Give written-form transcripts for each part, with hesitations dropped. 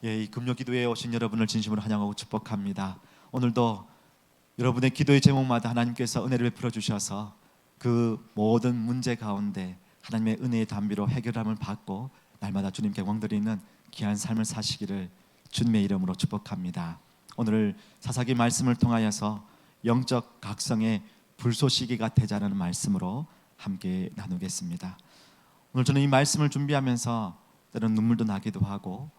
이 금요 기도에 오신 여러분을 진심으로 환영하고 축복합니다. 오늘도 여러분의 기도의 제목마다 하나님께서 은혜를 베풀어 주셔서 그 모든 문제 가운데 하나님의 은혜의 담비로 해결함을 받고 날마다 주님께 영광드리는 귀한 삶을 사시기를 주님의 이름으로 축복합니다. 오늘 사사기 말씀을 통하여서 영적 각성의 불쏘시개가 되자는 말씀으로 함께 나누겠습니다. 오늘 저는 이 말씀을 준비하면서 때로는 눈물도 나기도 하고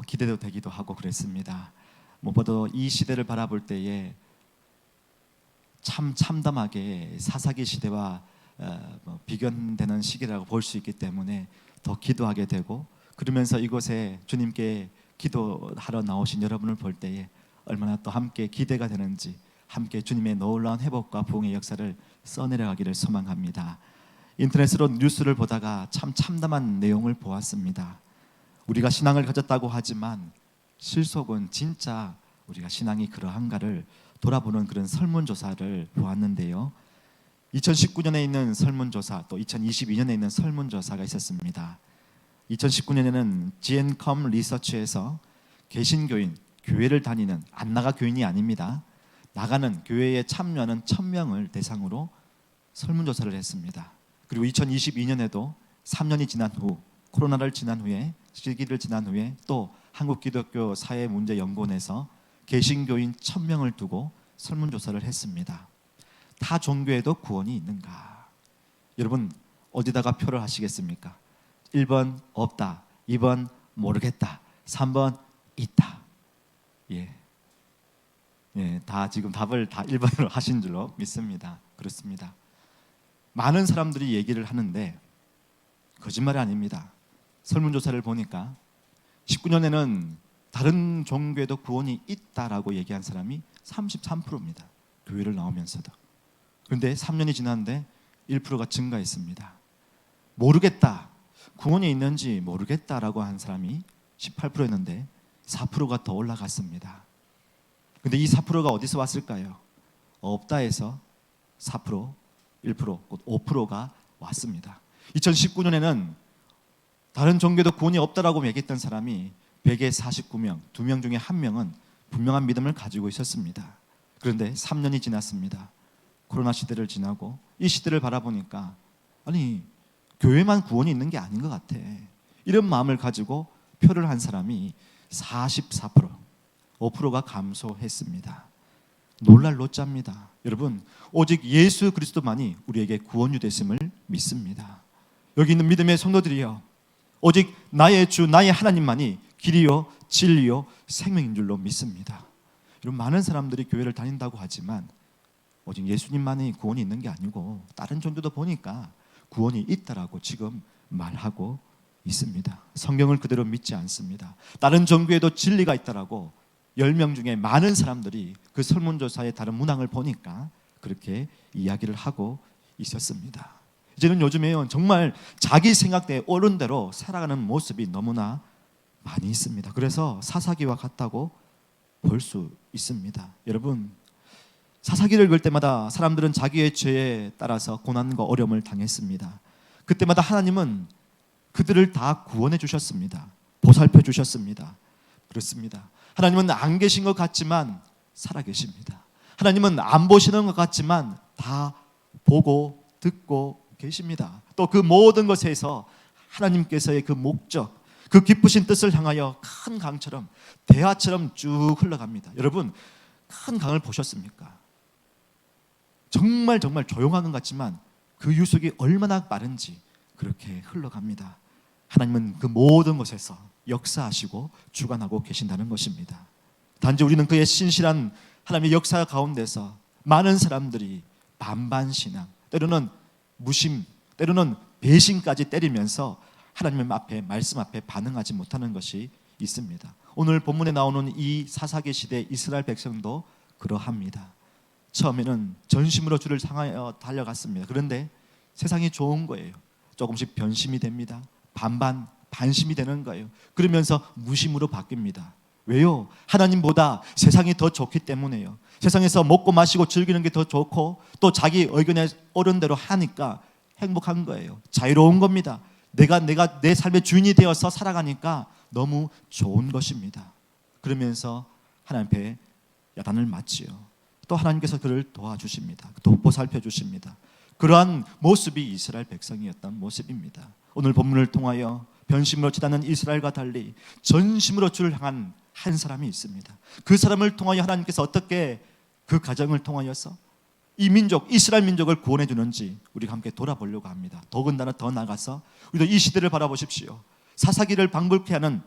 기대도 되기도 하고 그랬습니다. 무엇보다 이 시대를 바라볼 때에 참 참담하게 사사기 시대와 비견되는 시기라고 볼 수 있기 때문에 더 기도하게 되고, 그러면서 이곳에 주님께 기도하러 나오신 여러분을 볼 때에 얼마나 또 함께 기대가 되는지, 함께 주님의 놀라운 회복과 부흥의 역사를 써내려가기를 소망합니다. 인터넷으로 뉴스를 보다가 참 참담한 내용을 보았습니다. 우리가 신앙을 가졌다고 하지만 실속은 진짜 우리가 신앙이 그러한가를 돌아보는 그런 설문조사를 보았는데요, 2019년에 있는 설문조사, 또 2022년에 있는 설문조사가 있었습니다. 2019년에는 GNCOM 리서치에서 개신교인, 교회를 다니는, 안 나가 교인이 아닙니다, 나가는 교회에 참여하는 1000명을 대상으로 설문조사를 했습니다. 그리고 2022년에도 3년이 지난 후, 코로나를 지난 후에, 시기를 지난 후에 또 한국기독교 사회문제연구원에서 개신교인 1000명을 두고 설문조사를 했습니다. 타 종교에도 구원이 있는가? 여러분 어디다가 표를 하시겠습니까? 1번 없다, 2번 모르겠다, 3번 있다. 다 지금 답을 다 1번으로 하신 줄로 믿습니다. 그렇습니다. 많은 사람들이 얘기를 하는데 거짓말이 아닙니다. 설문조사를 보니까 19년에는 다른 종교에도 구원이 있다라고 얘기한 사람이 33%입니다. 교회를 나오면서도. 그런데 3년이 지났는데 1%가 증가했습니다. 모르겠다, 구원이 있는지 모르겠다라고 한 사람이 18%였는데 4%가 더 올라갔습니다. 그런데 이 4%가 어디서 왔을까요? 없다에서 4%, 1%, 곧 5%가 왔습니다. 2019년에는 다른 종교도 구원이 없다라고 얘기했던 사람이 100에 49명, 2명 중에 1명은 분명한 믿음을 가지고 있었습니다. 그런데 3년이 지났습니다. 코로나 시대를 지나고 이 시대를 바라보니까 아니, 교회만 구원이 있는 게 아닌 것 같아, 이런 마음을 가지고 표를 한 사람이 44%, 5%가 감소했습니다. 놀랄 노자입니다. 여러분, 오직 예수 그리스도만이 우리에게 구원이 됐음을 믿습니다. 여기 있는 믿음의 성도들이여, 오직 나의 주, 나의 하나님만이 길이요 진리요 생명인 줄로 믿습니다. 여러분, 많은 사람들이 교회를 다닌다고 하지만 오직 예수님만이 구원이 있는 게 아니고 다른 종교도 보니까 구원이 있다라고 지금 말하고 있습니다. 성경을 그대로 믿지 않습니다. 다른 종교에도 진리가 있다라고 10명 중에 많은 사람들이 그 설문조사의 다른 문항을 보니까 그렇게 이야기를 하고 있었습니다. 이제는 요즘에요, 정말 자기 생각대에 옳은 대로 살아가는 모습이 너무나 많이 있습니다. 그래서 사사기와 같다고 볼 수 있습니다. 여러분, 사사기를 읽을 때마다 사람들은 자기의 죄에 따라서 고난과 어려움을 당했습니다. 그때마다 하나님은 그들을 다 구원해 주셨습니다. 보살펴 주셨습니다. 그렇습니다. 하나님은 안 계신 것 같지만 살아 계십니다. 하나님은 안 보시는 것 같지만 다 보고 듣고 계십니다. 또 그 모든 것에서 하나님께서의 그 목적, 그 기쁘신 뜻을 향하여 큰 강처럼, 대하처럼 쭉 흘러갑니다. 여러분, 큰 강을 보셨습니까? 정말 조용한 것 같지만 그 유속이 얼마나 빠른지 그렇게 흘러갑니다. 하나님은 그 모든 것에서 역사하시고 주관하고 계신다는 것입니다. 단지 우리는 그의 신실한 하나님의 역사 가운데서 많은 사람들이 반반신앙, 때로는 무심, 때로는 배신까지 때리면서 하나님 앞에, 말씀 앞에 반응하지 못하는 것이 있습니다. 오늘 본문에 나오는 이 사사기 시대 이스라엘 백성도 그러합니다. 처음에는 전심으로 주를 향하여 달려갔습니다. 그런데 세상이 좋은 거예요. 조금씩 변심이 됩니다. 반심이 되는 거예요. 그러면서 무심으로 바뀝니다. 왜요? 하나님보다 세상이 더 좋기 때문에요. 세상에서 먹고 마시고 즐기는 게 더 좋고 또 자기 의견에 옳은 대로 하니까 행복한 거예요. 자유로운 겁니다. 내가 내 삶의 주인이 되어서 살아가니까 너무 좋은 것입니다. 그러면서 하나님 앞에 야단을 맞지요. 또 하나님께서 그를 도와주십니다. 또 보살펴 주십니다. 그러한 모습이 이스라엘 백성이었던 모습입니다. 오늘 본문을 통하여 변심으로 치닫는 이스라엘과 달리 전심으로 주를 향한 한 사람이 있습니다. 그 사람을 통하여 하나님께서 어떻게 그 가정을 통하여서 이 민족, 이스라엘 민족을 구원해 주는지 우리가 함께 돌아보려고 합니다. 더군다나 더 나아가서 우리도 이 시대를 바라보십시오. 사사기를 방불케 하는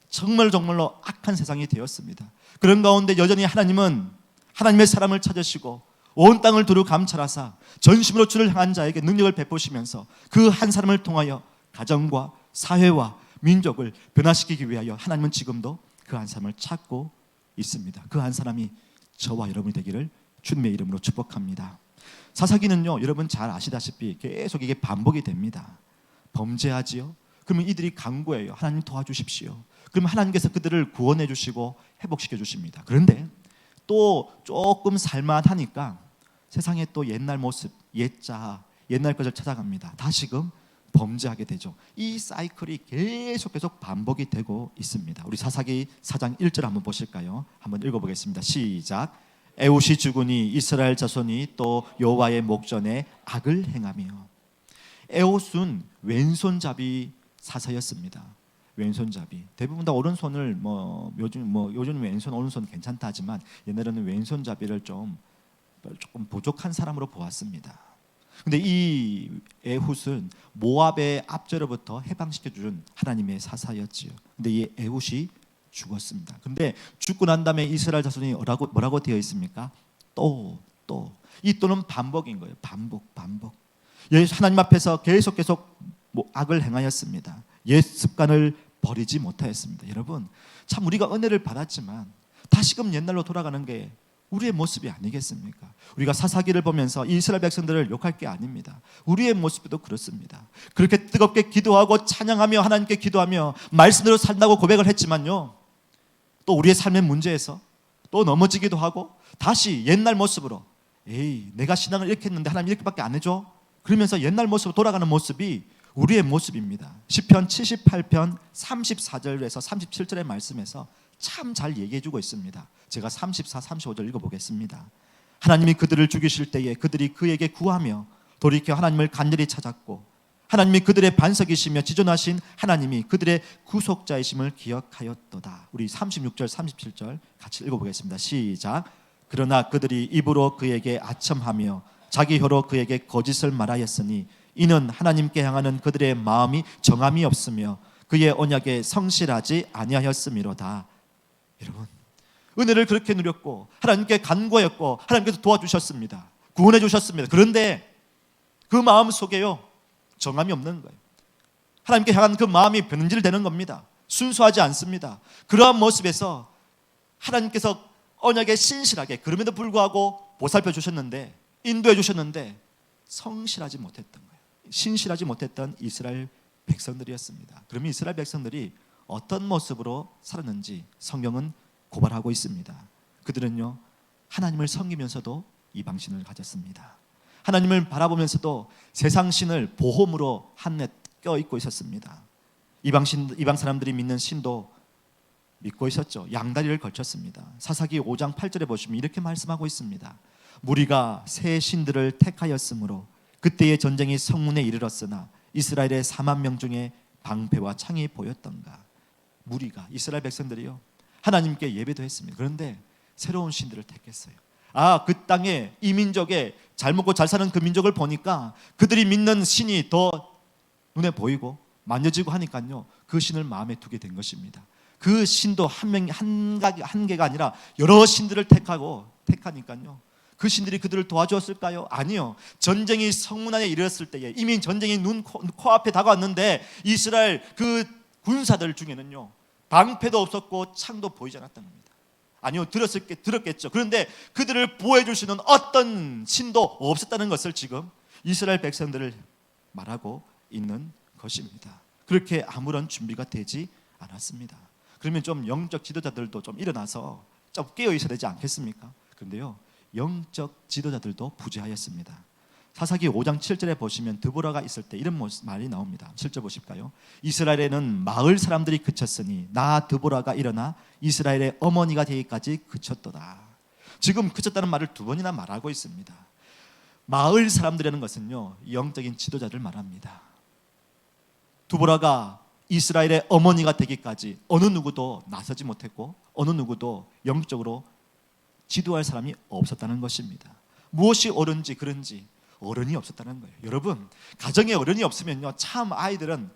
정말로 악한 세상이 되었습니다. 그런 가운데 여전히 하나님은 하나님의 사람을 찾으시고 온 땅을 두루 감찰하사 전심으로 주를 향한 자에게 능력을 베푸시면서 그 한 사람을 통하여 가정과 사회와 민족을 변화시키기 위하여 하나님은 지금도 그 한 사람을 찾고 있습니다. 그 한 사람이 저와 여러분이 되기를 주님의 이름으로 축복합니다. 사사기는요, 여러분 잘 아시다시피 계속 이게 반복이 됩니다. 범죄하지요? 그러면 이들이 간구해요. 하나님 도와주십시오. 그러면 하나님께서 그들을 구원해 주시고 회복시켜 주십니다. 그런데 또 조금 살만하니까 세상에 또 옛날 모습, 옛자, 옛날 것을 찾아갑니다. 다시금 범죄하게 되죠. 이 사이클이 계속 반복이 되고 있습니다. 우리 사사기 4장 1절 한번 보실까요? 한번 읽어보겠습니다. 시작. 에훗이 죽으니 이스라엘 자손이 또 여호와의 목전에 악을 행하며. 에훗은 왼손잡이 사사였습니다. 왼손잡이. 대부분 다 오른손을 요즘 왼손 오른손 괜찮다 하지만 옛날에는 왼손잡이를 조금 부족한 사람으로 보았습니다. 근데 이 에훗은 모압의 압제로부터 해방시켜 준 하나님의 사사였지요. 근데 이 에훗이 죽었습니다. 근데 죽고 난 다음에 이스라엘 자손이 뭐라고 되어 있습니까? 또. 이 또는 반복인 거예요. 반복. 하나님 앞에서 계속 악을 행하였습니다. 옛 습관을 버리지 못하였습니다. 여러분, 참 우리가 은혜를 받았지만 다시금 옛날로 돌아가는 게 우리의 모습이 아니겠습니까? 우리가 사사기를 보면서 이스라엘 백성들을 욕할 게 아닙니다. 우리의 모습도 그렇습니다. 그렇게 뜨겁게 기도하고 찬양하며 하나님께 기도하며 말씀대로 산다고 고백을 했지만요, 또 우리의 삶의 문제에서 또 넘어지기도 하고 다시 옛날 모습으로 내가 신앙을 이렇게 했는데 하나님 이렇게밖에 안 해줘? 그러면서 옛날 모습으로 돌아가는 모습이 우리의 모습입니다. 시편 78편 34절에서 37절의 말씀에서 참 잘 얘기해 주고 있습니다. 제가 34, 35절 읽어보겠습니다. 하나님이 그들을 죽이실 때에 그들이 그에게 구하며 돌이켜 하나님을 간절히 찾았고 하나님이 그들의 반석이시며 지존하신 하나님이 그들의 구속자이심을 기억하였도다. 우리 36절 37절 같이 읽어보겠습니다. 시작. 그러나 그들이 입으로 그에게 아첨하며 자기 혀로 그에게 거짓을 말하였으니 이는 하나님께 향하는 그들의 마음이 정함이 없으며 그의 언약에 성실하지 아니하였음이로다. 여러분, 은혜를 그렇게 누렸고 하나님께 간구하였고 하나님께서 도와주셨습니다. 구원해 주셨습니다. 그런데 그 마음 속에요, 정함이 없는 거예요. 하나님께 향한 그 마음이 변질되는 겁니다. 순수하지 않습니다. 그러한 모습에서 하나님께서 언약에 신실하게, 그럼에도 불구하고 보살펴 주셨는데, 인도해 주셨는데 성실하지 못했던 거예요. 신실하지 못했던 이스라엘 백성들이었습니다. 그러면 이스라엘 백성들이 어떤 모습으로 살았는지 성경은 고발하고 있습니다. 그들은요, 하나님을 섬기면서도 이방신을 가졌습니다. 하나님을 바라보면서도 세상신을 보험으로 한낱 껴입고 있었습니다. 이방 사람들이 믿는 신도 믿고 있었죠. 양다리를 걸쳤습니다. 사사기 5장 8절에 보시면 이렇게 말씀하고 있습니다. 무리가 새 신들을 택하였으므로 그때의 전쟁이 성문에 이르렀으나 이스라엘의 4만 명 중에 방패와 창이 보였던가. 무리가, 이스라엘 백성들이요, 하나님께 예배도 했습니다. 그런데 새로운 신들을 택했어요. 그 땅에 이 민족에 잘 먹고 잘 사는 그 민족을 보니까 그들이 믿는 신이 더 눈에 보이고 만져지고 하니까요, 그 신을 마음에 두게 된 것입니다. 그 신도 한 개가 아니라 여러 신들을 택하니까요, 그 신들이 그들을 도와주었을까요? 아니요. 전쟁이 성문 안에 이르렀을 때에 이미 전쟁이 코앞에 다가왔는데 이스라엘 그 군사들 중에는요, 방패도 없었고 창도 보이지 않았던 겁니다. 아니요, 들었겠죠. 그런데 그들을 보호해 줄 수 있는 어떤 신도 없었다는 것을 지금 이스라엘 백성들을 말하고 있는 것입니다. 그렇게 아무런 준비가 되지 않았습니다. 그러면 좀 영적 지도자들도 좀 일어나서 좀 깨어 있어야 되지 않겠습니까? 그런데요, 영적 지도자들도 부재하였습니다. 사사기 5장 7절에 보시면 드보라가 있을 때 이런 말이 나옵니다. 7절 보실까요? 이스라엘에는 마을 사람들이 그쳤으니 나 드보라가 일어나 이스라엘의 어머니가 되기까지 그쳤도다. 지금 그쳤다는 말을 두 번이나 말하고 있습니다. 마을 사람들이라는 것은요, 영적인 지도자를 말합니다. 드보라가 이스라엘의 어머니가 되기까지 어느 누구도 나서지 못했고 어느 누구도 영적으로 지도할 사람이 없었다는 것입니다. 무엇이 옳은지 그른지 어른이 없었다는 거예요. 여러분, 가정에 어른이 없으면요, 참 아이들은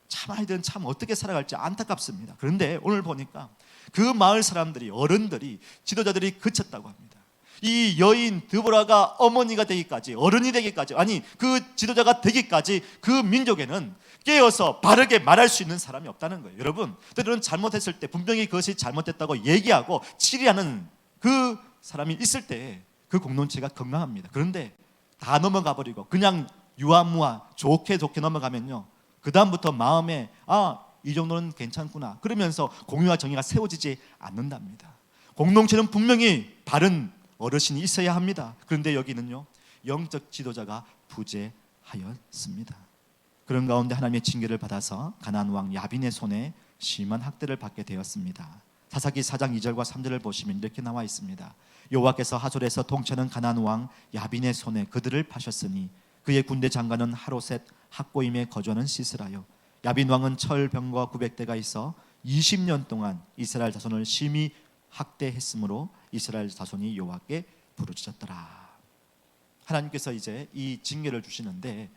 참 어떻게 살아갈지 안타깝습니다. 그런데 오늘 보니까 그 마을 사람들이, 어른들이, 지도자들이 그쳤다고 합니다. 이 여인 드보라가 어머니가 되기까지, 어른이 되기까지, 아니 그 지도자가 되기까지 그 민족에는 깨어서 바르게 말할 수 있는 사람이 없다는 거예요. 여러분, 때로는 잘못했을 때 분명히 그것이 잘못됐다고 얘기하고 치리하는 그 사람이 있을 때 그 공동체가 건강합니다. 그런데 다 넘어가 버리고 그냥 유아무아 좋게 넘어가면요, 그 다음부터 마음에 이 정도는 괜찮구나 그러면서 공유와 정의가 세워지지 않는답니다. 공동체는 분명히 바른 어르신이 있어야 합니다. 그런데 여기는요, 영적 지도자가 부재하였습니다. 그런 가운데 하나님의 징계를 받아서 가나안 왕 야빈의 손에 심한 학대를 받게 되었습니다. 사사기 4장 2절과 3절을 보시면 이렇게 나와 있습니다. 여호와께서 하솔에서 통치하는 가나안 왕 야빈의 손에 그들을 파셨으니 그의 군대 장관은 하로셋 학고임에 거주하는 시스라요. 야빈 왕은 철병과 900대가 있어 20년 동안 이스라엘 자손을 심히 학대했으므로 이스라엘 자손이 여호와께 부르짖었더라. 하나님께서 이제 이 징계를 주시는데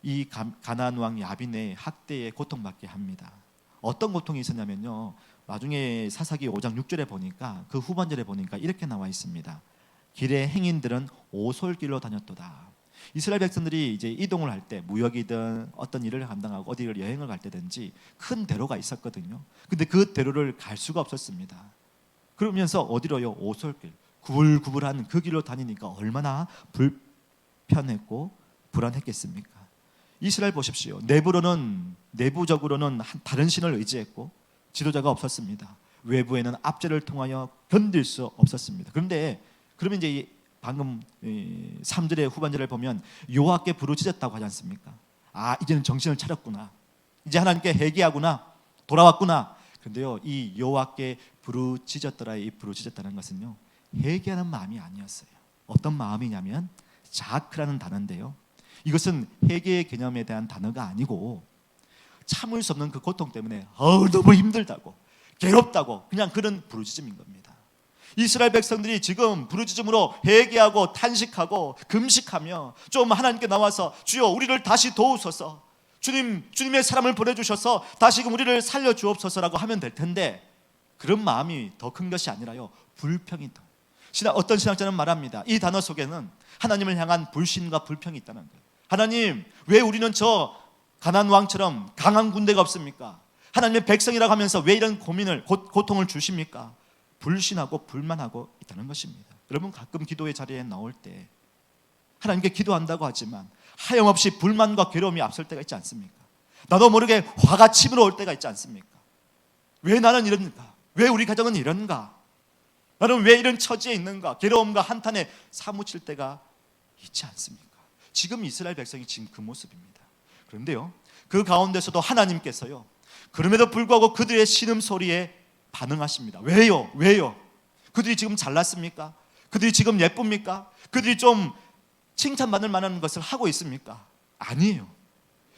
이 가나안 왕 야빈의 학대에 고통받게 합니다. 어떤 고통이 있었냐면요, 나중에 사사기 5장 6절에 보니까 그 후반절에 보니까 이렇게 나와 있습니다. 길의 행인들은 오솔길로 다녔도다. 이스라엘 백성들이 이제 이동을 할 때 무역이든 어떤 일을 감당하고 어디를 여행을 갈 때든지 큰 대로가 있었거든요. 근데 그 대로를 갈 수가 없었습니다. 그러면서 어디로요? 오솔길, 구불구불한 그 길로 다니니까 얼마나 불편했고 불안했겠습니까? 이스라엘 보십시오. 내부적으로는 다른 신을 의지했고 지도자가 없었습니다. 외부에는 압제를 통하여 견딜 수 없었습니다. 그런데 그러면 이제 방금 3절의 후반절을 보면 여호와께 부르짖었다고 하지 않습니까? 이제는 정신을 차렸구나, 이제 하나님께 회개하구나, 돌아왔구나. 그런데요, 이 여호와께 부르짖었더라의 이 부르짖었다는 것은요, 회개하는 마음이 아니었어요. 어떤 마음이냐면 자크라는 단어인데요, 이것은 회개의 개념에 대한 단어가 아니고 참을 수 없는 그 고통 때문에 너무 힘들다고, 괴롭다고, 그냥 그런 부르짖음인 겁니다. 이스라엘 백성들이 지금 부르짖음으로 회개하고 탄식하고 금식하며 좀 하나님께 나와서 주여 우리를 다시 도우소서, 주님의 사람을 보내주셔서 다시금 우리를 살려주옵소서라고 하면 될 텐데 그런 마음이 더 큰 것이 아니라요, 불평이다. 어떤 신학자는 말합니다. 이 단어 속에는 하나님을 향한 불신과 불평이 있다는 거예요. 하나님, 왜 우리는 저 가나안 왕처럼 강한 군대가 없습니까? 하나님의 백성이라고 하면서 왜 이런 고통을 주십니까? 불신하고 불만하고 있다는 것입니다. 여러분, 가끔 기도의 자리에 나올 때 하나님께 기도한다고 하지만 하염없이 불만과 괴로움이 앞설 때가 있지 않습니까? 나도 모르게 화가 치밀어 올 때가 있지 않습니까? 왜 나는 이런가? 왜 우리 가정은 이런가? 나는 왜 이런 처지에 있는가? 괴로움과 한탄에 사무칠 때가 있지 않습니까? 지금 이스라엘 백성이 지금 그 모습입니다. 그런데요, 그 가운데서도 하나님께서요, 그럼에도 불구하고 그들의 신음소리에 반응하십니다. 왜요? 그들이 지금 잘났습니까? 그들이 지금 예쁩니까? 그들이 좀 칭찬받을 만한 것을 하고 있습니까? 아니에요.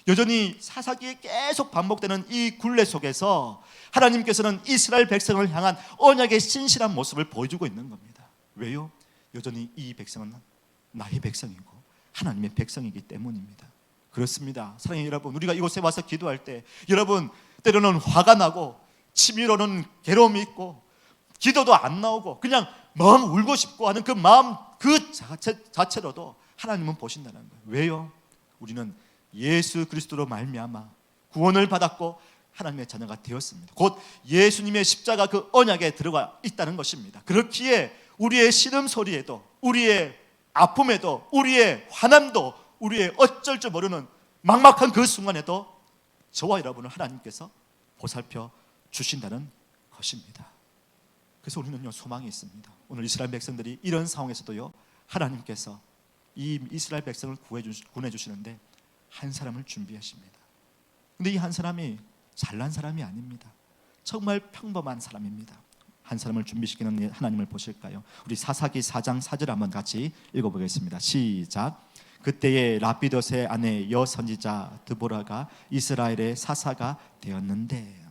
여전히 사사기에 계속 반복되는 이 굴레 속에서 하나님께서는 이스라엘 백성을 향한 언약의 신실한 모습을 보여주고 있는 겁니다. 왜요? 여전히 이 백성은 나의 백성이고 하나님의 백성이기 때문입니다. 그렇습니다. 사랑하는 여러분, 우리가 이곳에 와서 기도할 때 여러분 때로는 화가 나고 치밀어오는 괴로움이 있고 기도도 안 나오고 그냥 멍 울고 싶고 하는 그 마음 그 자체로도 하나님은 보신다는 거예요. 왜요? 우리는 예수 그리스도로 말미암아 구원을 받았고 하나님의 자녀가 되었습니다. 곧 예수님의 십자가 그 언약에 들어가 있다는 것입니다. 그렇기에 우리의 신음소리에도, 우리의 아픔에도, 우리의 화남도, 우리의 어쩔 줄 모르는 막막한 그 순간에도 저와 여러분을 하나님께서 보살펴 주신다는 것입니다. 그래서 우리는요, 소망이 있습니다. 오늘 이스라엘 백성들이 이런 상황에서도요, 하나님께서 이 이스라엘 백성을 구원해 주시는데 한 사람을 준비하십니다. 근데 이 한 사람이 잘난 사람이 아닙니다. 정말 평범한 사람입니다. 한 사람을 준비시키는 하나님을 보실까요? 우리 사사기 4장 4절 한번 같이 읽어보겠습니다. 시작. 그때에 라피돗의 아내 여선지자 드보라가 이스라엘의 사사가 되었는데,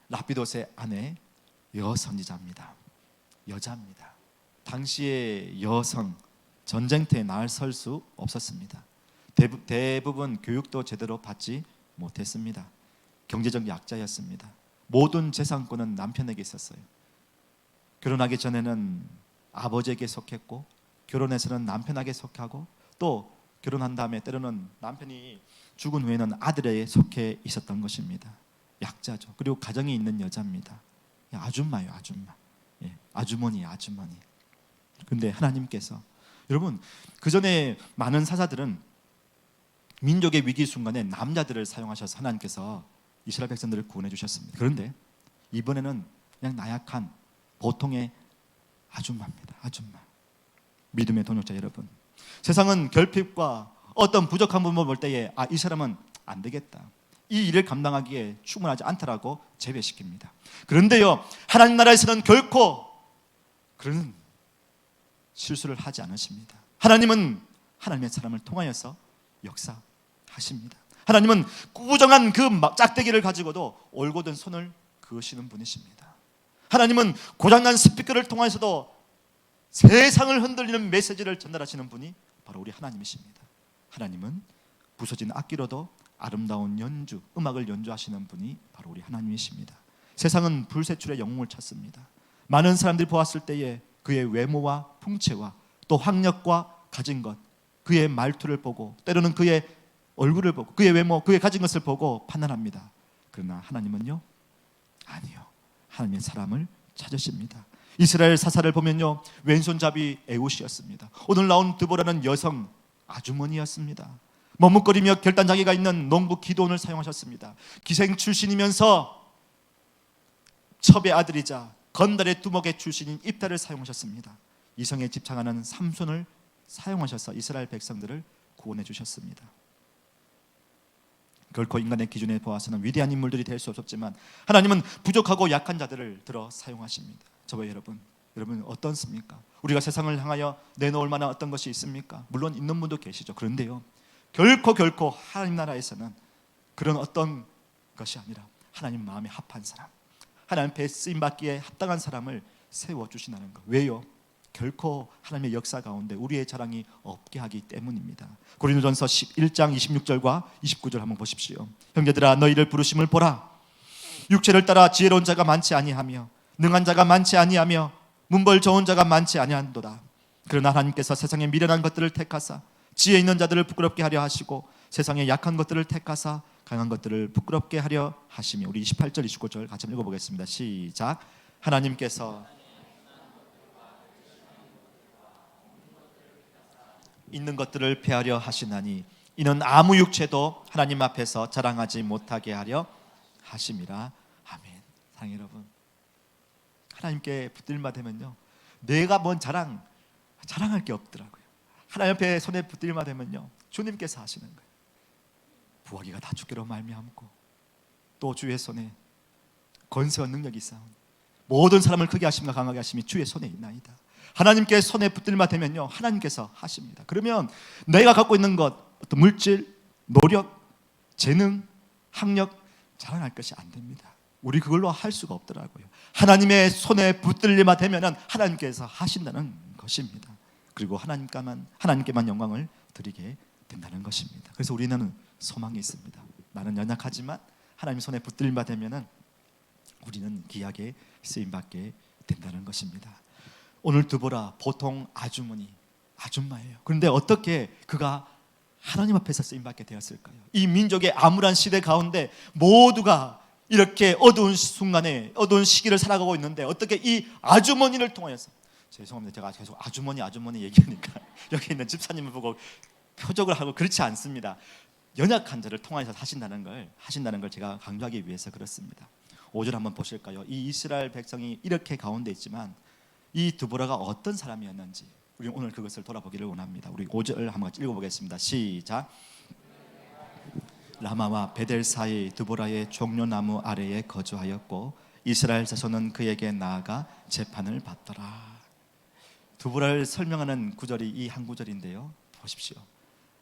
라피돗의 아내 여선지자입니다. 여자입니다. 당시의 여성 전쟁터에 나설 수 없었습니다. 대부분 교육도 제대로 받지 못했습니다. 경제적 약자였습니다. 모든 재산권은 남편에게 있었어요. 결혼하기 전에는 아버지에게 속했고, 결혼해서는 남편에게 속하고, 또 결혼한 다음에 때로는 남편이 죽은 후에는 아들에게 속해 있었던 것입니다. 약자죠. 그리고 가정이 있는 여자입니다. 아줌마예요, 아줌마. 아주머니. 근데 하나님께서, 여러분, 그 전에 많은 사사들은 민족의 위기 순간에 남자들을 사용하셔서 하나님께서 이스라엘 백성들을 구원해 주셨습니다. 그런데 이번에는 그냥 나약한 보통의 아줌마입니다. 아줌마. 믿음의 동역자 여러분, 세상은 결핍과 어떤 부족한 부분을 볼 때에 이 사람은 안 되겠다, 이 일을 감당하기에 충분하지 않다라고 제외시킵니다. 그런데요, 하나님 나라에서는 결코 그런 실수를 하지 않으십니다. 하나님은 하나님의 사람을 통하여서 역사하십니다. 하나님은 꾸정한 그 짝대기를 가지고도 올곧은 손을 그으시는 분이십니다. 하나님은 고장난 스피커를 통해서도 세상을 흔들리는 메시지를 전달하시는 분이 바로 우리 하나님이십니다. 하나님은 부서진 악기로도 아름다운 연주, 음악을 연주하시는 분이 바로 우리 하나님이십니다. 세상은 불세출의 영웅을 찾습니다. 많은 사람들이 보았을 때에 그의 외모와 풍채와 또 학력과 가진 것, 그의 말투를 보고, 때로는 그의 얼굴을 보고, 그의 외모, 그의 가진 것을 보고 판단합니다. 그러나 하나님은요, 아니요, 하나님의 사람을 찾으십니다. 이스라엘 사사를 보면요, 왼손잡이 에웃이었습니다. 오늘 나온 드보라는 여성 아주머니였습니다. 머뭇거리며 결단장애가 있는 농부 기도원을 사용하셨습니다. 기생 출신이면서 첩의 아들이자 건달의 두목의 출신인 입다를 사용하셨습니다. 이성에 집착하는 삼손을 사용하셔서 이스라엘 백성들을 구원해 주셨습니다. 결코 인간의 기준에 보아서는 위대한 인물들이 될 수 없었지만 하나님은 부족하고 약한 자들을 들어 사용하십니다. 저와 여러분 어떻습니까? 우리가 세상을 향하여 내놓을 만한 어떤 것이 있습니까? 물론 있는 분도 계시죠. 그런데요, 결코 하나님 나라에서는 그런 어떤 것이 아니라 하나님 마음에 합한 사람, 하나님 앞에 쓰임받기에 합당한 사람을 세워주시는 것. 왜요? 결코 하나님의 역사 가운데 우리의 자랑이 없게 하기 때문입니다. 고린도전서 11장 26절과 29절 한번 보십시오. 형제들아, 너희를 부르심을 보라. 육체를 따라 지혜로운 자가 많지 아니하며 능한 자가 많지 아니하며 문벌 좋은 자가 많지 아니한도다. 그러나 하나님께서 세상에 미련한 것들을 택하사 지혜 있는 자들을 부끄럽게 하려 하시고 세상에 약한 것들을 택하사 강한 것들을 부끄럽게 하려 하시며. 우리 28절 29절 같이 읽어보겠습니다. 시작. 하나님께서 있는 것들을 폐하려 하시나니 이는 아무 육체도 하나님 앞에서 자랑하지 못하게 하려 하심이라. 아멘. 사랑해 여러분, 하나님께 붙들마 되면요, 내가 뭔 자랑할 게 없더라고요. 하나님 앞에 손에 붙들마 되면요, 주님께서 하시는 거예요. 부하기가 다 주께로 말미암고 또 주의 손에 권세와 능력이 있사오니 모든 사람을 크게 하심과 강하게 하심이 주의 손에 있나이다. 하나님께 손에 붙들마 되면요, 하나님께서 하십니다. 그러면 내가 갖고 있는 것, 어떤 물질, 노력, 재능, 학력 자랑할 것이 안 됩니다. 우리 그걸로 할 수가 없더라고요. 하나님의 손에 붙들리마 되면은 하나님께서 하신다는 것입니다. 그리고 하나님께만 영광을 드리게 된다는 것입니다. 그래서 우리는 소망이 있습니다. 나는 연약하지만 하나님 손에 붙들리마 되면은 우리는 귀하게 쓰임받게 된다는 것입니다. 오늘 드보라 보통 아줌마예요. 그런데 어떻게 그가 하나님 앞에서 쓰임받게 되었을까요? 이 민족의 암울한 시대 가운데 모두가 이렇게 어두운 순간에 어두운 시기를 살아가고 있는데 어떻게 이 아주머니를 통하여서, 죄송합니다, 제가 계속 아주머니 얘기하니까 여기 있는 집사님을 보고 표적을 하고 그렇지 않습니다. 연약한 자를 통하여서 하신다는 걸 제가 강조하기 위해서 그렇습니다. 5절 한번 보실까요? 이 이스라엘 백성이 이렇게 가운데 있지만 이 드보라가 어떤 사람이었는지, 우리 오늘 그것을 돌아보기를 원합니다. 우리 5절 한번 읽어보겠습니다. 시작. 라마와 베델 사이 드보라의 종려나무 아래에 거주하였고 이스라엘 자손은 그에게 나아가 재판을 받더라. 드보라를 설명하는 구절이 이 한 구절인데요, 보십시오.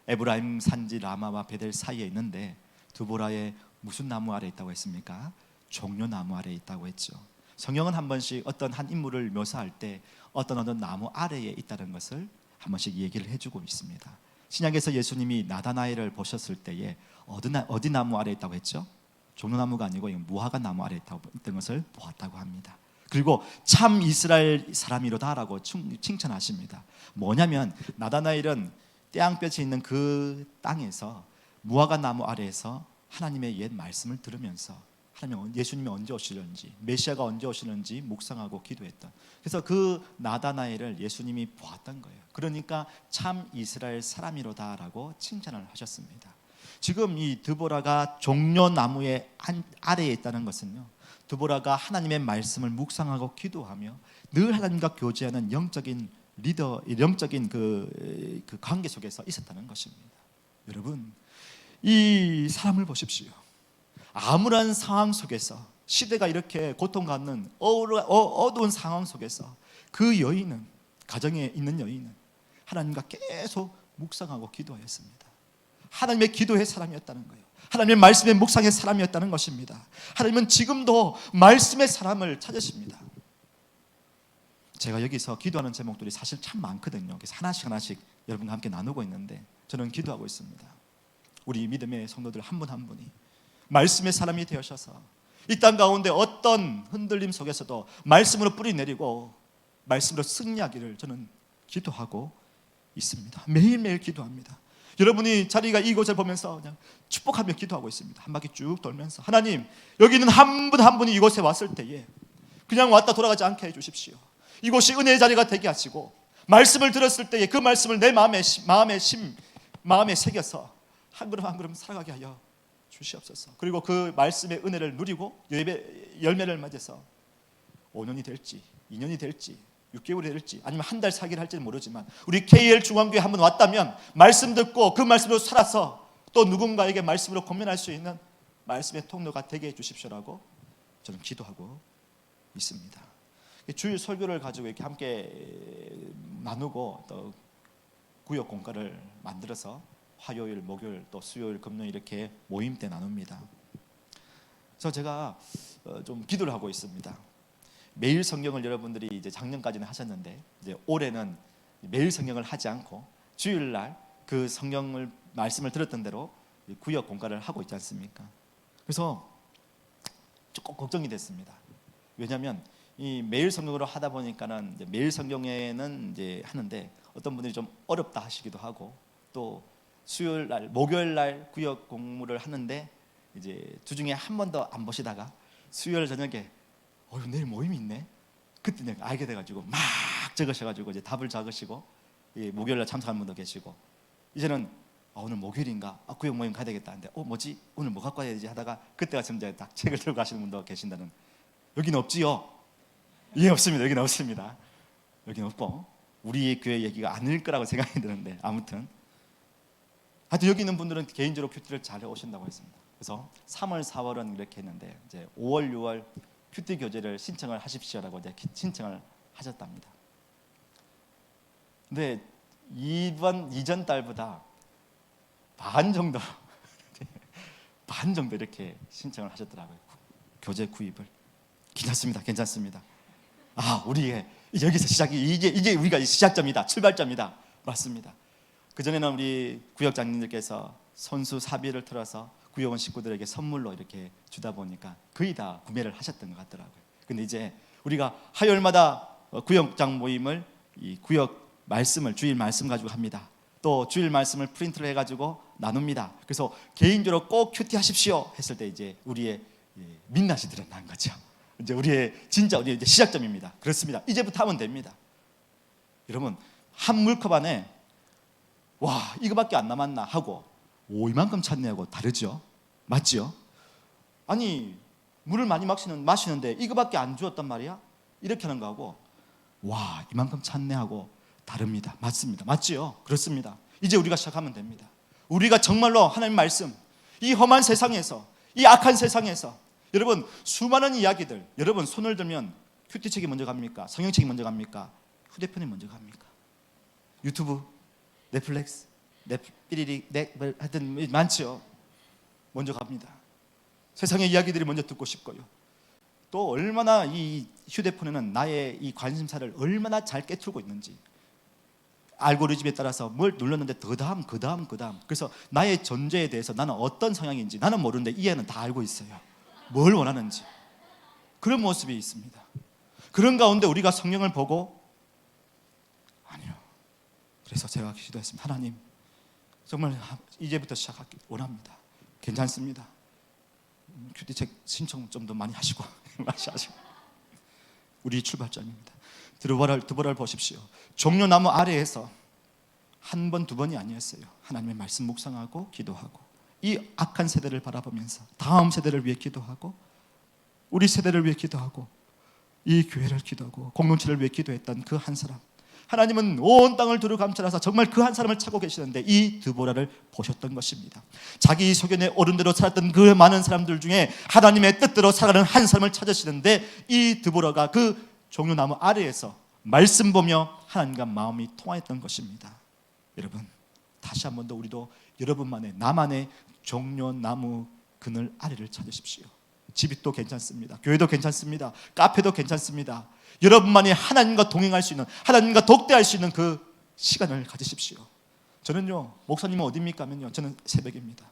에브라임 산지 라마와 베델 사이에 있는데 드보라의 무슨 나무 아래에 있다고 했습니까? 종려나무 아래에 있다고 했죠. 성경은 한 번씩 어떤 한 인물을 묘사할 때 어떤 나무 아래에 있다는 것을 한 번씩 얘기를 해주고 있습니다. 신약에서 예수님이 나다나엘을 보셨을 때에 어디 나무 아래에 있다고 했죠? 종려나무가 아니고 무화과 나무 아래에 있던 것을 보았다고 합니다. 그리고 참 이스라엘 사람이로다라고 칭찬하십니다. 뭐냐면 나다나엘은 떼양볕이 있는 그 땅에서 무화과 나무 아래에서 하나님의 옛 말씀을 들으면서 하나님, 예수님이 언제 오시는지, 메시아가 언제 오시는지 묵상하고 기도했다. 그래서 그 나다나엘을 예수님이 보았던 거예요. 그러니까 참 이스라엘 사람이로다라고 칭찬을 하셨습니다. 지금 이 드보라가 종려나무의 아래에 있다는 것은요, 드보라가 하나님의 말씀을 묵상하고 기도하며 늘 하나님과 교제하는 영적인 리더, 영적인 그 관계 속에서 있었다는 것입니다. 여러분, 이 사람을 보십시오. 암울한 상황 속에서, 시대가 이렇게 고통받는 어두운 상황 속에서 그 여인은, 가정에 있는 여인은 하나님과 계속 묵상하고 기도하였습니다. 하나님의 기도의 사람이었다는 거예요. 하나님의 말씀의 묵상의 사람이었다는 것입니다. 하나님은 지금도 말씀의 사람을 찾으십니다. 제가 여기서 기도하는 제목들이 사실 참 많거든요. 그래서 하나씩 여러분과 함께 나누고 있는데 저는 기도하고 있습니다. 우리 믿음의 성도들 한 분 한 분이 말씀의 사람이 되어셔서 이 땅 가운데 어떤 흔들림 속에서도 말씀으로 뿌리 내리고 말씀으로 승리하기를 저는 기도하고 있습니다. 매일매일 기도합니다. 여러분이 자리가 이곳을 보면서 그냥 축복하며 기도하고 있습니다. 한 바퀴 쭉 돌면서 하나님, 여기 있는 한 분 한 분이 이곳에 왔을 때에 그냥 왔다 돌아가지 않게 해주십시오. 이곳이 은혜의 자리가 되게 하시고 말씀을 들었을 때에 그 말씀을 내 마음에 새겨서 한 걸음 한 걸음 살아가게 하여 주시옵소서. 그리고 그 말씀의 은혜를 누리고 열매를 맞아서 5년이 될지 2년이 될지 6개월이 될지 아니면 한 달 살기를 할지는 모르지만 우리 KL 중앙교회 한번 왔다면 말씀 듣고 그 말씀으로 살아서 또 누군가에게 말씀으로 고민할 수 있는 말씀의 통로가 되게 해주십시오라고 저는 기도하고 있습니다. 주일 설교를 가지고 이렇게 함께 나누고 또 구역 공과를 만들어서 화요일, 목요일, 또 수요일, 금요일 이렇게 모임 때 나눕니다. 그래서 제가 좀 기도를 하고 있습니다. 매일 성경을 여러분들이 이제 작년까지는 하셨는데 이제 올해는 매일 성경을 하지 않고 주일날 그 성경을 말씀을 들었던 대로 구역 공과를 하고 있지 않습니까? 그래서 조금 걱정이 됐습니다. 왜냐하면 이 매일 성경으로 하다 보니까는 이제 매일 성경에는 이제 하는데 어떤 분들이 좀 어렵다 하시기도 하고 또 수요일 날, 목요일 날 구역 공무를 하는데 이제 주중에 한 번도 안 보시다가 수요일 저녁에 내일 모임이 있네. 그때 내가 알게 돼가지고 막 적으셔가지고 이제 답을 적으시고 목요일 날 참석하는 분도 계시고 이제는 오늘 목요일인가 구역 모임 가야 되겠다 하는데 뭐지 오늘 뭐 갖고 와야 되지 하다가 그때가 지금 이제 딱 책을 들고 가시는 분도 계신다는. 여기는 없지요? 예, 없습니다. 여기는 없습니다. 여기는 없고 우리 교회 얘기가 아닐 거라고 생각이 드는데 아무튼 하여튼 여기 있는 분들은 개인적으로 큐티를 잘 오신다고 했습니다. 그래서 3월, 4월은 이렇게 했는데 이제 5월, 6월 큐티 교재를 신청을 하십시오라고 이제 신청을 하셨답니다. 근데 이전 달보다 반 정도 이렇게 신청을 하셨더라고요. 교재 구입을. 괜찮습니다. 우리의 여기서 시작이 이게 우리가 시작점이다, 출발점이다. 맞습니다. 그 전에는 우리 구역장님들께서 선수 사비를 틀어서 구역원 식구들에게 선물로 이렇게 주다 보니까 거의 다 구매를 하셨던 것 같더라고요. 근데 이제 우리가 화요일마다 구역장 모임을 이 구역 말씀을 주일 말씀 가지고 합니다. 또 주일 말씀을 프린트를 해가지고 나눕니다. 그래서 개인적으로 꼭 큐티 하십시오 했을 때 이제 우리의 민낯이 드러난 거죠. 이제 우리의 이제 시작점입니다. 그렇습니다. 이제부터 하면 됩니다. 여러분 한 물컵 안에 이거밖에 안 남았나 하고 이만큼 찼네하고 다르죠? 맞죠? 아니 물을 많이 마시는데 이거밖에 안 주었단 말이야? 이렇게 하는 거하고 이만큼 찼네 하고 다릅니다. 맞습니다. 맞지요? 그렇습니다. 이제 우리가 시작하면 됩니다. 우리가 정말로 하나님 말씀, 이 험한 세상에서, 이 악한 세상에서 여러분 수많은 이야기들, 여러분 손을 들면 큐티책이 먼저 갑니까? 성경책이 먼저 갑니까? 휴대폰이 먼저 갑니까? 유튜브, 넷플릭스, 삐리리, 하여튼 많죠. 먼저 갑니다. 세상의 이야기들이 먼저 듣고 싶고요. 또 얼마나 이 휴대폰에는 나의 이 관심사를 얼마나 잘 깨트리고 있는지, 알고리즘에 따라서 뭘 눌렀는데 그 다음. 그래서 나의 존재에 대해서 나는 어떤 성향인지 나는 모르는데 이 애는 다 알고 있어요. 뭘 원하는지. 그런 모습이 있습니다. 그런 가운데 우리가 성경을 보고, 아니요, 그래서 제가 기도했습니다. 하나님, 정말 이제부터 시작하기 원합니다. 괜찮습니다. 큐티책 신청 좀 더 많이 하시고 우리 출발점입니다. 드보라를 보십시오. 종려나무 아래에서 한 번, 두 번이 아니었어요. 하나님의 말씀 묵상하고 기도하고, 이 악한 세대를 바라보면서 다음 세대를 위해 기도하고, 우리 세대를 위해 기도하고, 이 교회를 기도하고 공동체를 위해 기도했던 그 한 사람, 하나님은 온 땅을 두루 감찰하사 정말 그 한 사람을 찾고 계시는데 이 드보라를 보셨던 것입니다. 자기 소견에 옳은 대로 살았던 그 많은 사람들 중에 하나님의 뜻대로 살아가는 한 사람을 찾으시는데, 이 드보라가 그 종려나무 아래에서 말씀 보며 하나님과 마음이 통하였던 것입니다. 여러분, 다시 한 번 더 우리도 여러분만의, 나만의 종려나무 그늘 아래를 찾으십시오. 집도 괜찮습니다. 교회도 괜찮습니다. 카페도 괜찮습니다. 여러분만이 하나님과 동행할 수 있는, 하나님과 독대할 수 있는 그 시간을 가지십시오. 저는요, 목사님은 어디입니까 하면요, 저는 새벽입니다.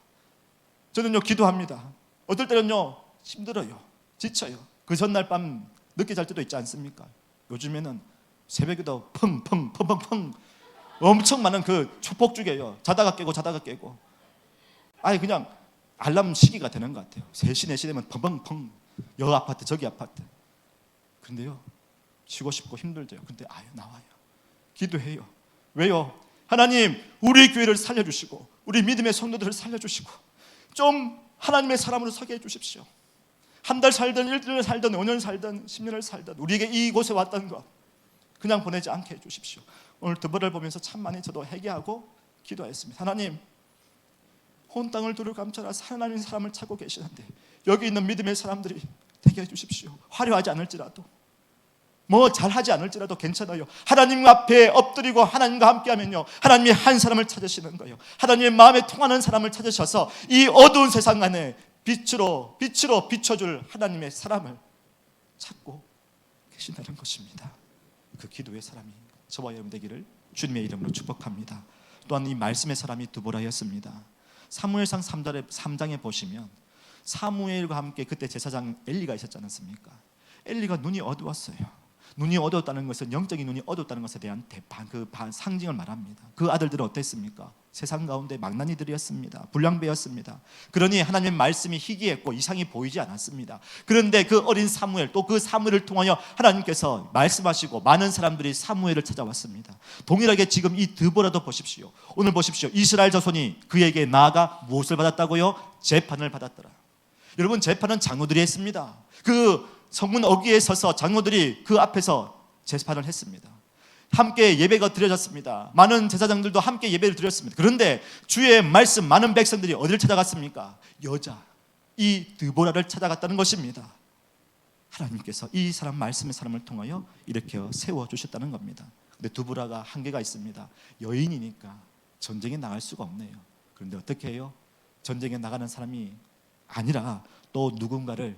저는요, 기도합니다. 어떨 때는요, 힘들어요, 지쳐요. 그 전날 밤 늦게 잘 때도 있지 않습니까? 요즘에는 새벽에도 펑펑 엄청 많은 그 축복주게요. 자다가 깨고 아예 그냥 알람 시기가 되는 것 같아요. 3시, 4시 되면 펑펑, 여 아파트 저기 아파트. 그런데요, 쉬고 싶고 힘들대요. 근데 나와요. 기도해요. 왜요? 하나님, 우리 교회를 살려주시고 우리 믿음의 성도들을 살려주시고 좀 하나님의 사람으로 서게 해주십시오. 한 달 살든 1년 살든 5년 살든 10년을 살든 우리에게 이곳에 왔던 것 그냥 보내지 않게 해주십시오. 오늘 드보라를 보면서 참 많이 저도 회개하고 기도했습니다. 하나님, 온 땅을 두루 감찰하사 하나님의 사람을 찾고 계시는데 여기 있는 믿음의 사람들이 되게 해주십시오. 화려하지 않을지라도, 뭐 잘하지 않을지라도 괜찮아요. 하나님 앞에 엎드리고 하나님과 함께하면요, 하나님이 한 사람을 찾으시는 거예요. 하나님의 마음에 통하는 사람을 찾으셔서 이 어두운 세상 안에 빛으로 비춰줄 하나님의 사람을 찾고 계신다는 것입니다. 그 기도의 사람이 저와 여러분 되기를 주님의 이름으로 축복합니다. 또한 이 말씀의 사람이 드보라였습니다. 사무엘상 3장에 보시면 사무엘과 함께 그때 제사장 엘리가 있었지 않습니까? 엘리가 눈이 어두웠어요. 눈이 어두웠다는 것은 영적인 눈이 어두웠다는 것에 대한 상징을 말합니다. 그 아들들은 어땠습니까? 세상 가운데 망나니들이었습니다. 불량배였습니다. 그러니 하나님의 말씀이 희귀했고 이상이 보이지 않았습니다. 그런데 그 어린 사무엘, 또 그 사무엘을 통하여 하나님께서 말씀하시고 많은 사람들이 사무엘을 찾아왔습니다. 동일하게 지금 이 드보라도 보십시오. 오늘 보십시오. 이스라엘 자손이 그에게 나아가 무엇을 받았다고요? 재판을 받았더라. 여러분, 재판은 장로들이 했습니다. 그 성문 어귀에 서서 장로들이 그 앞에서 재판을 했습니다. 함께 예배가 드려졌습니다. 많은 제사장들도 함께 예배를 드렸습니다. 그런데 주의 말씀, 많은 백성들이 어디를 찾아갔습니까? 여자, 이 드보라를 찾아갔다는 것입니다. 하나님께서 이 사람, 말씀의 사람을 통하여 이렇게 세워주셨다는 겁니다. 근데 드보라가 한계가 있습니다. 여인이니까 전쟁에 나갈 수가 없네요. 그런데 어떻게 해요? 전쟁에 나가는 사람이 아니라 또 누군가를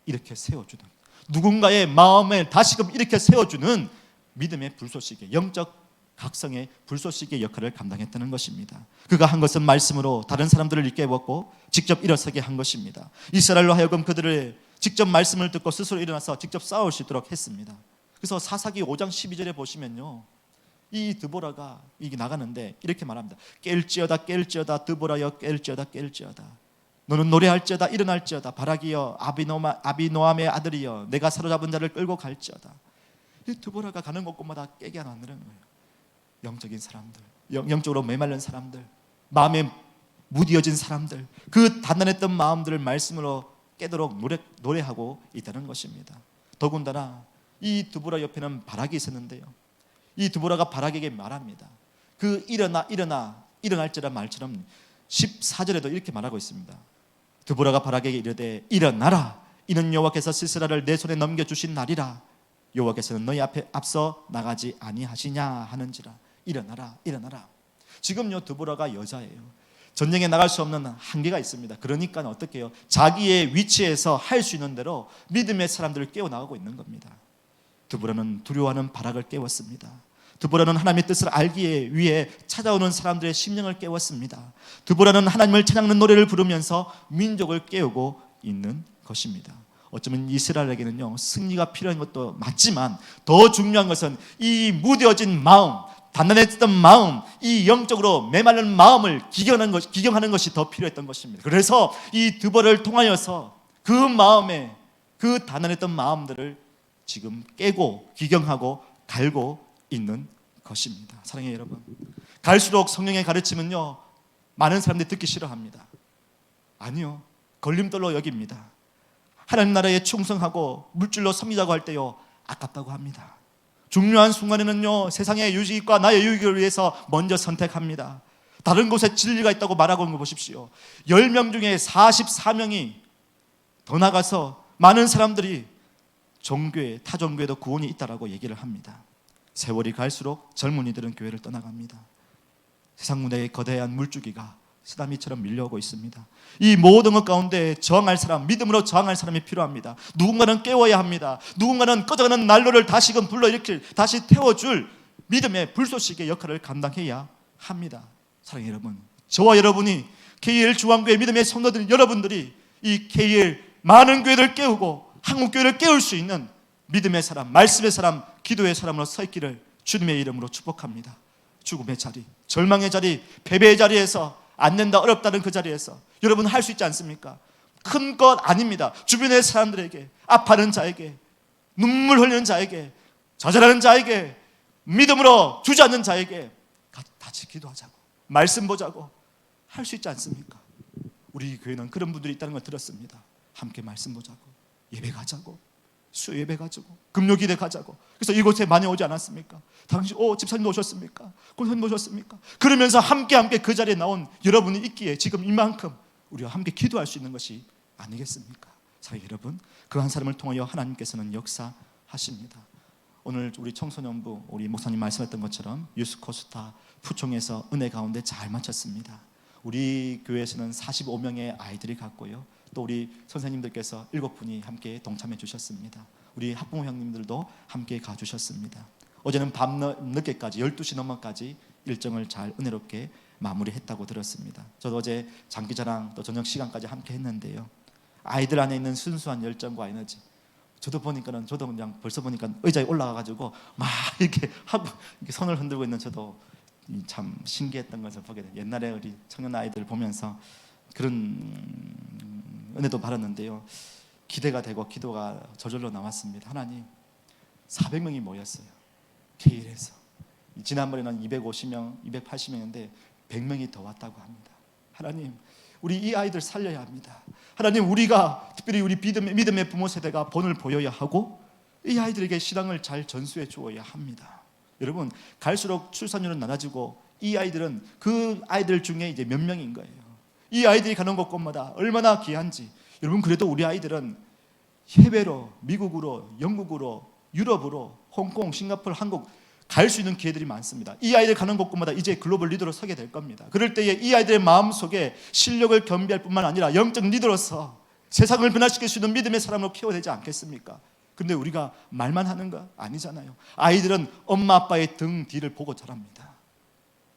이렇게 세워주는, 누군가의 마음을 다시금 이렇게 세워주는 믿음의 불쏘시개, 영적 각성의 불쏘시개 역할을 감당했다는 것입니다. 그가 한 것은 말씀으로 다른 사람들을 일깨웠고 직접 일어서게 한 것입니다. 이스라엘로 하여금 그들을 직접 말씀을 듣고 스스로 일어나서 직접 싸울 수 있도록 했습니다. 그래서 사사기 5장 12절에 보시면요, 이 드보라가 이게 나가는데 이렇게 말합니다. 깰지어다 드보라여 깰지어다 너는 노래할지어다 일어날지어다 바라기여 아비노함의 아들이여 내가 사로잡은 자를 끌고 갈지어다. 이 드보라가 가는 곳곳마다 깨게 하는 거예요. 영적인 사람들, 영적으로 메말른 사람들, 마음에 무디어진 사람들, 그 단단했던 마음들을 말씀으로 깨도록 노래하고 있다는 것입니다. 더군다나 이 드보라 옆에는 바락이 있었는데요, 이 드보라가 바락에게 말합니다. 그 일어날지라 말처럼 14절에도 이렇게 말하고 있습니다. 드보라가 바락에게 이르되 일어나라, 이는 여호와께서 시스라를 내 손에 넘겨주신 날이라. 여호와께서는 너희 앞에 앞서 나가지 아니하시냐 하는지라. 일어나라, 일어나라. 지금요, 드보라가 여자예요. 전쟁에 나갈 수 없는 한계가 있습니다. 그러니까 어떻게 해요? 자기의 위치에서 할 수 있는 대로 믿음의 사람들을 깨워나가고 있는 겁니다. 드보라는 두려워하는 바락을 깨웠습니다. 드보라는 하나님의 뜻을 알기 위해 찾아오는 사람들의 심령을 깨웠습니다. 드보라는 하나님을 찬양하는 노래를 부르면서 민족을 깨우고 있는 것입니다. 어쩌면 이스라엘에게는요, 승리가 필요한 것도 맞지만 더 중요한 것은 이 무뎌진 마음, 단단했던 마음, 이 영적으로 메마른 마음을 기경하는 것이 더 필요했던 것입니다. 그래서 이 드보라를 통하여서 그 마음에, 그 단단했던 마음들을 지금 깨고 기경하고 갈고 있는 것입니다. 사랑해요 여러분, 갈수록 성령의 가르침은요, 많은 사람들이 듣기 싫어합니다. 아니요, 걸림돌로 여깁니다. 하나님 나라에 충성하고 물질로 섬기자고 할 때요, 아깝다고 합니다. 중요한 순간에는요, 세상의 유익과 나의 유익을 위해서 먼저 선택합니다. 다른 곳에 진리가 있다고 말하고 있는 거 보십시오. 10명 중에 44명이 더 나가서 많은 사람들이 종교에, 타종교에도 구원이 있다라고 얘기를 합니다. 세월이 갈수록 젊은이들은 교회를 떠나갑니다. 세상 문화의 거대한 물줄기가 쓰나미처럼 밀려오고 있습니다. 이 모든 것 가운데 저항할 사람, 믿음으로 저항할 사람이 필요합니다. 누군가는 깨워야 합니다. 누군가는 꺼져가는 난로를 다시금 불러일으킬, 다시 태워줄 믿음의 불쏘시개의 역할을 감당해야 합니다. 사랑해 여러분, 저와 여러분이 KL 중앙교회 믿음의 성도들 여러분들이 이 KL 많은 교회를 깨우고 한국교회를 깨울 수 있는 믿음의 사람, 말씀의 사람, 기도의 사람으로 서 있기를 주님의 이름으로 축복합니다. 죽음의 자리, 절망의 자리, 패배의 자리에서 안 된다, 어렵다는 그 자리에서 여러분 할 수 있지 않습니까? 큰 것 아닙니다. 주변의 사람들에게, 아파하는 자에게, 눈물 흘리는 자에게, 좌절하는 자에게, 믿음으로 주저앉는 자에게 같이 기도하자고, 말씀 보자고 할 수 있지 않습니까? 우리 교회는 그런 분들이 있다는 걸 들었습니다. 함께 말씀 보자고, 예배 가자고, 수요 예배 가자고, 금요 기대 가자고. 그래서 이곳에 많이 오지 않았습니까? 당신 집사님도 오셨습니까? 권사님도 오셨습니까? 그러면서 함께 그 자리에 나온 여러분이 있기에 지금 이만큼 우리와 함께 기도할 수 있는 것이 아니겠습니까? 사랑하는 여러분, 그 한 사람을 통하여 하나님께서는 역사하십니다. 오늘 우리 청소년부, 우리 목사님 말씀했던 것처럼 유스코스타 푸총에서 은혜 가운데 잘 마쳤습니다. 우리 교회에서는 45명의 아이들이 갔고요, 또 우리 선생님들께서 7분이 함께 동참해 주셨습니다. 우리 학부모 형님들도 함께 가주셨습니다. 어제는 밤 늦게까지 12시 넘어까지 일정을 잘 은혜롭게 마무리했다고 들었습니다. 저도 어제 장기자랑 또 저녁 시간까지 함께 했는데요, 아이들 안에 있는 순수한 열정과 에너지, 저도 그냥 벌써 보니까 의자에 올라가가지고 막 이렇게 하고 이렇게 손을 흔들고 있는 저도 참 신기했던 것을 보게 돼요. 옛날에 우리 청년 아이들 보면서 그런 은혜도 받았는데요, 기대가 되고 기도가 저절로 나왔습니다. 하나님, 400명이 모였어요. KL에서 지난번에는 250명, 280명인데 100명이 더 왔다고 합니다. 하나님, 우리 이 아이들 살려야 합니다. 하나님, 우리가 특별히 우리 믿음의 부모 세대가 본을 보여야 하고 이 아이들에게 신앙을 잘 전수해 주어야 합니다. 여러분, 갈수록 출산율은 낮아지고 이 아이들은 그 아이들 중에 이제 몇 명인 거예요. 이 아이들이 가는 곳곳마다 얼마나 귀한지. 여러분, 그래도 우리 아이들은 해외로, 미국으로, 영국으로, 유럽으로, 홍콩, 싱가포르, 한국 갈 수 있는 기회들이 많습니다. 이 아이들 가는 곳곳마다 이제 글로벌 리더로 서게 될 겁니다. 그럴 때에 이 아이들의 마음속에 실력을 겸비할 뿐만 아니라 영적 리더로서 세상을 변화시킬 수 있는 믿음의 사람으로 키워야 되지 않겠습니까? 근데 우리가 말만 하는 거 아니잖아요. 아이들은 엄마 아빠의 등 뒤를 보고 자랍니다.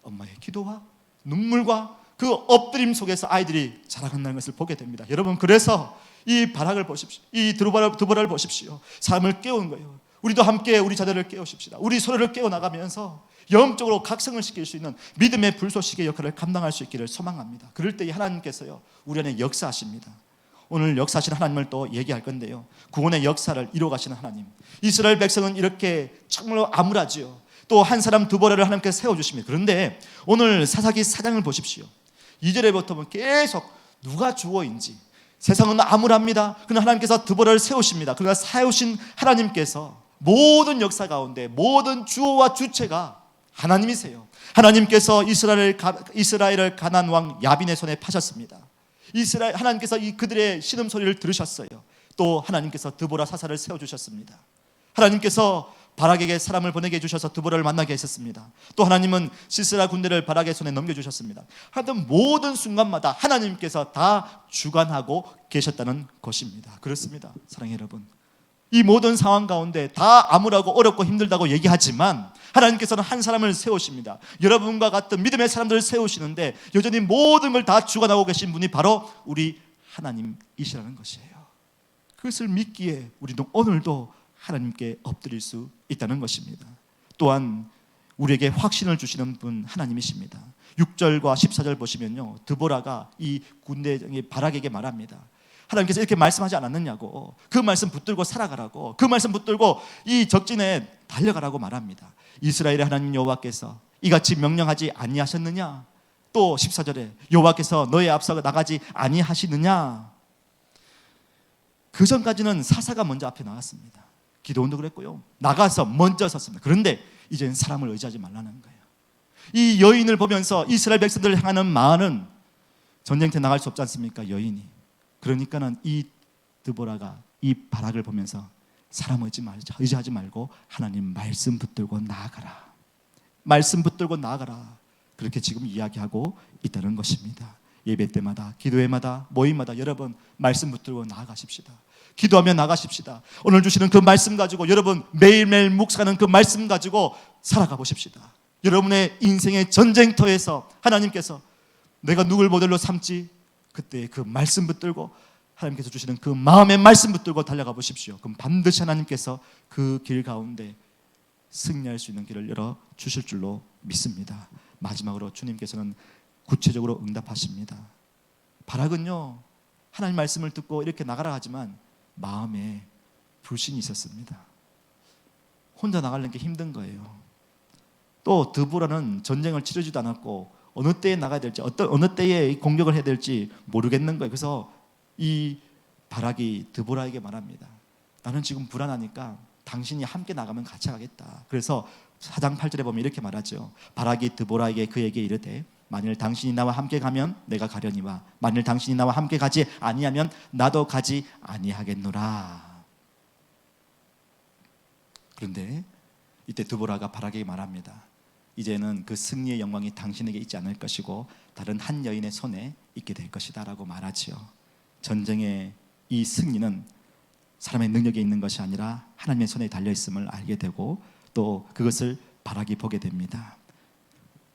엄마의 기도와 눈물과 그 엎드림 속에서 아이들이 자라간다는 것을 보게 됩니다. 여러분, 그래서 이 바락을 보십시오. 이 드보라를 보십시오. 삶을 깨우는 거예요. 우리도 함께 우리 자녀를 깨우십시다. 우리 서로를 깨워나가면서 영적으로 각성을 시킬 수 있는 믿음의 불쏘시개의 역할을 감당할 수 있기를 소망합니다. 그럴 때 하나님께서요, 우리 안에 역사하십니다. 오늘 역사하시는 하나님을 또 얘기할 건데요, 구원의 역사를 이루어가시는 하나님. 이스라엘 백성은 이렇게 정말로 암울하지요. 또 한 사람 드보라를 하나님께서 세워주십니다. 그런데 오늘 사사기 4장을 보십시오. 2절에부터 계속 누가 주어인지, 세상은 암울합니다. 그러나 하나님께서 드보라를 세우십니다. 그러나 세우신 하나님께서 모든 역사 가운데 모든 주어와 주체가 하나님이세요. 하나님께서 이스라엘을 가나안 왕 야빈의 손에 파셨습니다. 하나님께서 그들의 신음소리를 들으셨어요. 또 하나님께서 드보라 사사를 세워주셨습니다. 하나님께서 바락에게 사람을 보내게 해주셔서 드보라를 만나게 하셨습니다. 또 하나님은 시스라 군대를 바락의 손에 넘겨주셨습니다. 하여튼 모든 순간마다 하나님께서 다 주관하고 계셨다는 것입니다. 그렇습니다. 사랑하는 여러분, 이 모든 상황 가운데 다 암울하고 어렵고 힘들다고 얘기하지만 하나님께서는 한 사람을 세우십니다. 여러분과 같은 믿음의 사람들을 세우시는데 여전히 모든 걸 다 주관하고 계신 분이 바로 우리 하나님이시라는 것이에요. 그것을 믿기에 우리도 오늘도 하나님께 엎드릴 수 있다는 것입니다. 또한 우리에게 확신을 주시는 분 하나님이십니다. 6절과 14절 보시면요, 드보라가 이 군대장이 바락에게 말합니다. 하나님께서 이렇게 말씀하지 않았느냐고, 그 말씀 붙들고 살아가라고, 그 말씀 붙들고 이 적진에 달려가라고 말합니다. 이스라엘의 하나님 여호와께서 이같이 명령하지 아니하셨느냐? 또 14절에 여호와께서 너의 앞서 나가지 아니하시느냐? 그 전까지는 사사가 먼저 앞에 나갔습니다. 기도원도 그랬고요, 나가서 먼저 섰습니다. 그런데 이제는 사람을 의지하지 말라는 거예요. 이 여인을 보면서 이스라엘 백성들을 향하는 마음은 전쟁터에 나갈 수 없지 않습니까? 여인이. 그러니까는 이 드보라가 이 바락을 보면서 사람 의지하지 말고 하나님 말씀 붙들고 나아가라. 말씀 붙들고 나아가라. 그렇게 지금 이야기하고 있다는 것입니다. 예배 때마다, 기도회마다, 모임마다 여러분 말씀 붙들고 나아가십시다. 기도하며 나가십시다. 오늘 주시는 그 말씀 가지고 여러분 매일매일 묵상하는 그 말씀 가지고 살아가 보십시다. 여러분의 인생의 전쟁터에서 하나님께서 내가 누굴 모델로 삼지, 그때 그 말씀 붙들고 하나님께서 주시는 그 마음의 말씀 붙들고 달려가 보십시오. 그럼 반드시 하나님께서 그 길 가운데 승리할 수 있는 길을 열어 주실 줄로 믿습니다. 마지막으로 주님께서는 구체적으로 응답하십니다. 바락은요, 하나님 말씀을 듣고 이렇게 나가라 하지만 마음에 불신이 있었습니다. 혼자 나가려는 게 힘든 거예요. 또 드보라는 전쟁을 치르지도 않았고 어느 때에 나가야 될지, 어느 때에 공격을 해야 될지 모르겠는 거예요. 그래서 이 바락이 드보라에게 말합니다. 나는 지금 불안하니까 당신이 함께 나가면 같이 가겠다. 그래서 4장 8절에 보면 이렇게 말하죠. 바락이 드보라에게 그에게 이르되 만일 당신이 나와 함께 가면 내가 가려니와 만일 당신이 나와 함께 가지 아니하면 나도 가지 아니하겠노라. 그런데 이때 드보라가 바락에게 말합니다. 이제는 그 승리의 영광이 당신에게 있지 않을 것이고 다른 한 여인의 손에 있게 될 것이다 라고 말하지요. 전쟁의 이 승리는 사람의 능력에 있는 것이 아니라 하나님의 손에 달려있음을 알게 되고 또 그것을 바락이 보게 됩니다.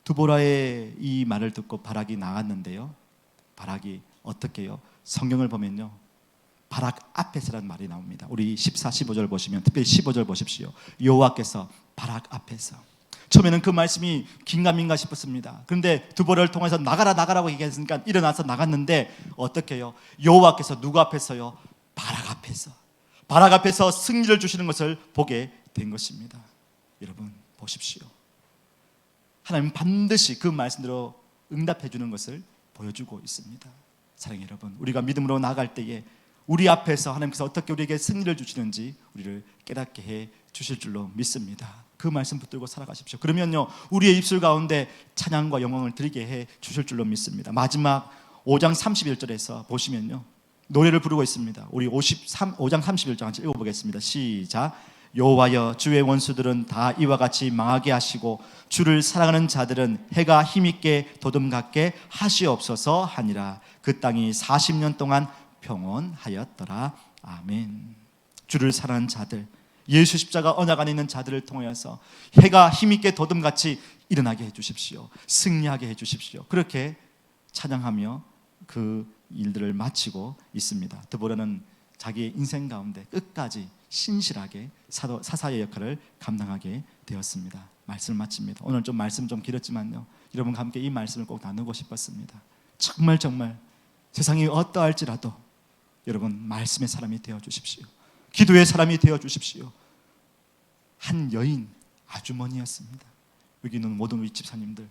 드보라의 이 말을 듣고 바락이 나갔는데요, 바락이 어떻게 해요? 성경을 보면요, 바락 앞에서라는 말이 나옵니다. 우리 14, 15절 보시면, 특별히 15절 보십시오. 여호와께서 바락 앞에서. 처음에는 그 말씀이 긴가민가 싶었습니다. 그런데 드보라를 통해서 나가라고 얘기했으니까 일어나서 나갔는데 어떻게 해요? 여호와께서 누구 앞에서요? 바락 앞에서. 바락 앞에서 승리를 주시는 것을 보게 된 것입니다. 여러분 보십시오. 하나님은 반드시 그 말씀대로 응답해 주는 것을 보여주고 있습니다. 사랑하는 여러분, 우리가 믿음으로 나아갈 때에 우리 앞에서 하나님께서 어떻게 우리에게 승리를 주시는지 우리를 깨닫게 해 주실 줄로 믿습니다. 그 말씀 붙들고 살아가십시오. 그러면요, 우리의 입술 가운데 찬양과 영광을 드리게 해 주실 줄로 믿습니다. 마지막 5장 31절에서 보시면요, 노래를 부르고 있습니다. 우리 5장 31절 같이 읽어보겠습니다. 시작. 여호와여, 주의 원수들은 다 이와 같이 망하게 하시고 주를 사랑하는 자들은 해가 힘있게 도둠같게 하시옵소서 하니라. 그 땅이 40년 동안 평온하였더라. 아멘. 주를 사랑하는 자들, 예수 십자가 언약 안에 있는 자들을 통하여서 해가 힘있게 도둠같이 일어나게 해주십시오. 승리하게 해주십시오. 그렇게 찬양하며 그 일들을 마치고 있습니다. 드보라는 자기의 인생 가운데 끝까지 신실하게 사사의 역할을 감당하게 되었습니다. 말씀을 마칩니다. 오늘 좀 말씀 좀 길었지만요, 여러분과 함께 이 말씀을 꼭 나누고 싶었습니다. 정말 세상이 어떠할지라도 여러분 말씀의 사람이 되어 주십시오. 기도의 사람이 되어 주십시오. 한 여인 아주머니였습니다. 여기 있는 모든 우리 집사님들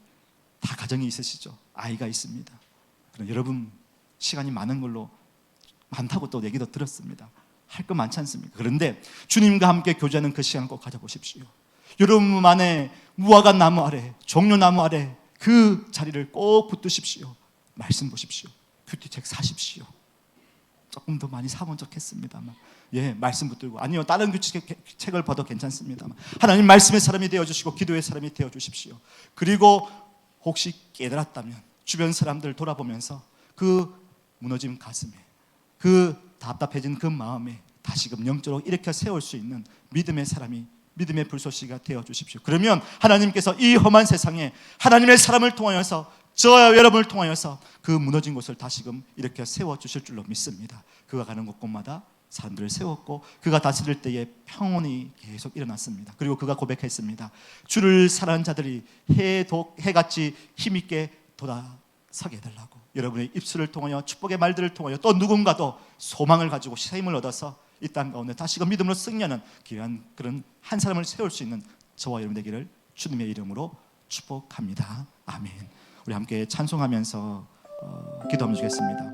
다 가정이 있으시죠? 아이가 있습니다. 그럼 여러분 시간이 많은 걸로 많다고 또 얘기도 들었습니다. 할 거 많지 않습니까? 그런데 주님과 함께 교제하는 그 시간 꼭 가져보십시오. 여러분 안에 무화과 나무 아래, 종려나무 아래 그 자리를 꼭 붙드십시오. 말씀 보십시오. 큐티책 사십시오. 조금 더 많이 사본 적 했습니다만, 말씀 붙들고, 아니요 다른 책을 봐도 괜찮습니다만, 하나님 말씀의 사람이 되어주시고 기도의 사람이 되어주십시오. 그리고 혹시 깨달았다면 주변 사람들 돌아보면서 그 무너진 가슴에, 그 답답해진 그 마음에 다시금 영적으로 일으켜 세울 수 있는 믿음의 사람이, 믿음의 불쏘시가 되어주십시오. 그러면 하나님께서 이 험한 세상에 하나님의 사람을 통하여서, 저와 여러분을 통하여서 그 무너진 곳을 다시금 이렇게 세워주실 줄로 믿습니다. 그가 가는 곳곳마다 사람들을 세웠고, 그가 다스릴 때에 평온이 계속 일어났습니다. 그리고 그가 고백했습니다. 주를 사랑하는 자들이 해같이 힘있게 돌아서게 해달라고. 여러분의 입술을 통하여, 축복의 말들을 통하여, 또 누군가도 소망을 가지고 힘을 얻어서 이 땅 가운데 다시금 믿음으로 승리하는 귀한 그런 한 사람을 세울 수 있는 저와 여러분 되기를 주님의 이름으로 축복합니다. 아멘. 우리 함께 찬송하면서 기도하면 주겠습니다.